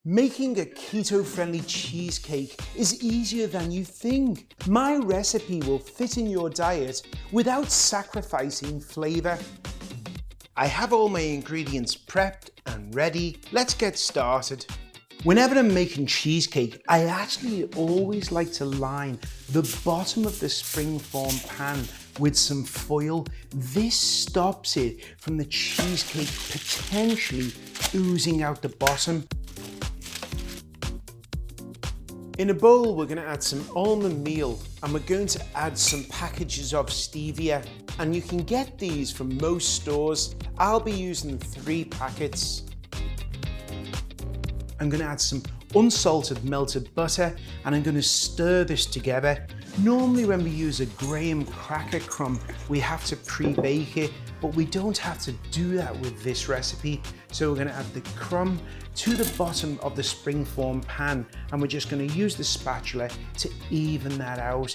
Making a keto-friendly cheesecake is easier than you think. My recipe will fit in your diet without sacrificing flavor. I have all my ingredients prepped and ready. Let's get started. Whenever I'm making cheesecake, I actually always like to line the bottom of the springform pan with some foil. This stops it from the cheesecake potentially oozing out the bottom. In a bowl, we're going to add some almond meal and we're going to add some packages of stevia. And you can get these from most stores. I'll be using 3 packets. I'm going to add some unsalted melted butter and I'm going to stir this together. Normally when we use a graham cracker crumb, we have to pre-bake it, but we don't have to do that with this recipe. So we're going to add the crumb to the bottom of the springform pan and we're just going to use the spatula to even that out.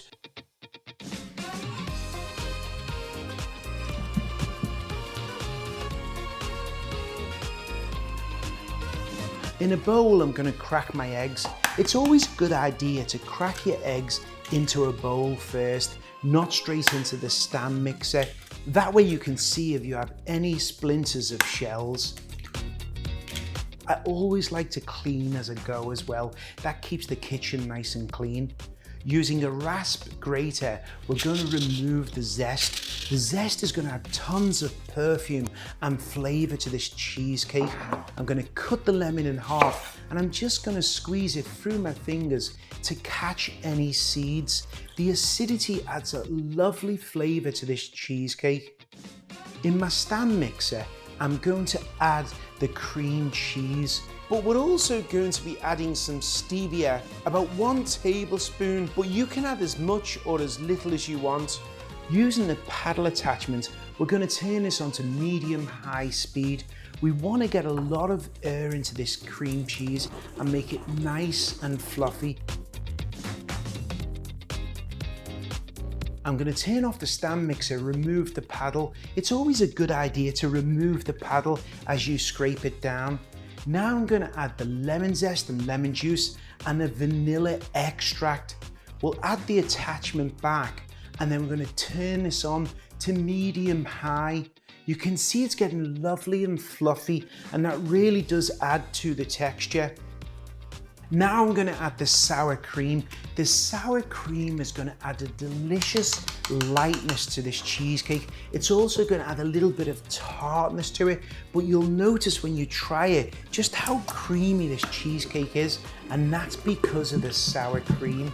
In a bowl, I'm going to crack my eggs. It's always a good idea to crack your eggs into a bowl first, not straight into the stand mixer. That way you can see if you have any splinters of shells. I always like to clean as I go as well. That keeps the kitchen nice and clean. Using a rasp grater, we're going to remove the zest. The zest is going to add tons of perfume and flavor to this cheesecake. I'm going to cut the lemon in half and I'm just going to squeeze it through my fingers to catch any seeds. The acidity adds a lovely flavor to this cheesecake. In my stand mixer, I'm going to add the cream cheese, but we're also going to be adding some stevia, about 1 tablespoon, but you can add as much or as little as you want. Using the paddle attachment, we're going to turn this onto medium-high speed. We want to get a lot of air into this cream cheese and make it nice and fluffy. I'm going to turn off the stand mixer, remove the paddle. It's always a good idea to remove the paddle as you scrape it down. Now I'm going to add the lemon zest and lemon juice and the vanilla extract. We'll add the attachment back and then we're going to turn this on to medium high. You can see it's getting lovely and fluffy and that really does add to the texture. Now I'm going to add the sour cream. The sour cream is going to add a delicious lightness to this cheesecake. It's also going to add a little bit of tartness to it, but you'll notice when you try it just how creamy this cheesecake is, and that's because of the sour cream.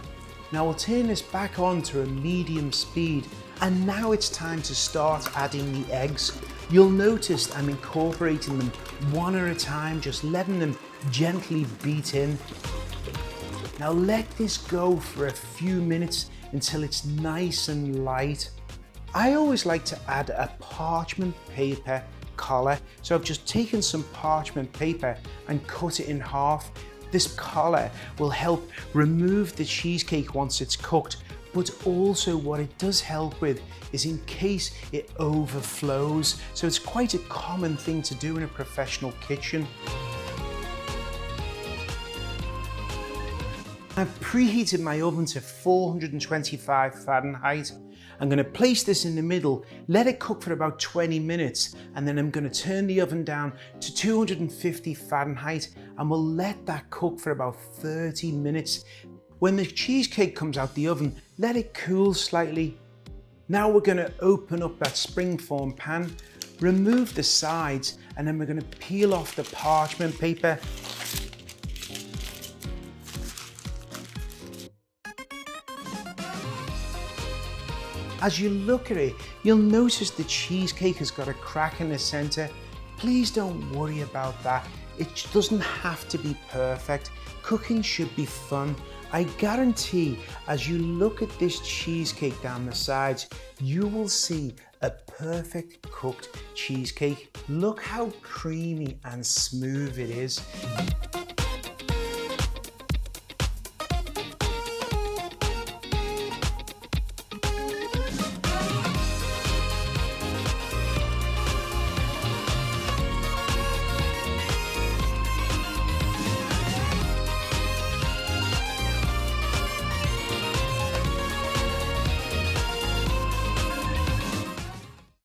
Now we'll turn this back on to a medium speed, and now it's time to start adding the eggs. You'll notice I'm incorporating them one at a time, just letting them gently beat in. Now let this go for a few minutes until it's nice and light. I always like to add a parchment paper collar. So I've just taken some parchment paper and cut it in half. This collar will help remove the cheesecake once it's cooked, but also what it does help with is in case it overflows. So it's quite a common thing to do in a professional kitchen. I've preheated my oven to 425 Fahrenheit. I'm going to place this in the middle, let it cook for about 20 minutes, and then I'm going to turn the oven down to 250 Fahrenheit and we'll let that cook for about 30 minutes. When the cheesecake comes out the oven, let it cool slightly. Now we're going to open up that springform pan, remove the sides, and then we're going to peel off the parchment paper. As you look at it, you'll notice the cheesecake has got a crack in the center. Please don't worry about that. It doesn't have to be perfect. Cooking should be fun. I guarantee as you look at this cheesecake down the sides, you will see a perfect cooked cheesecake. Look how creamy and smooth it is.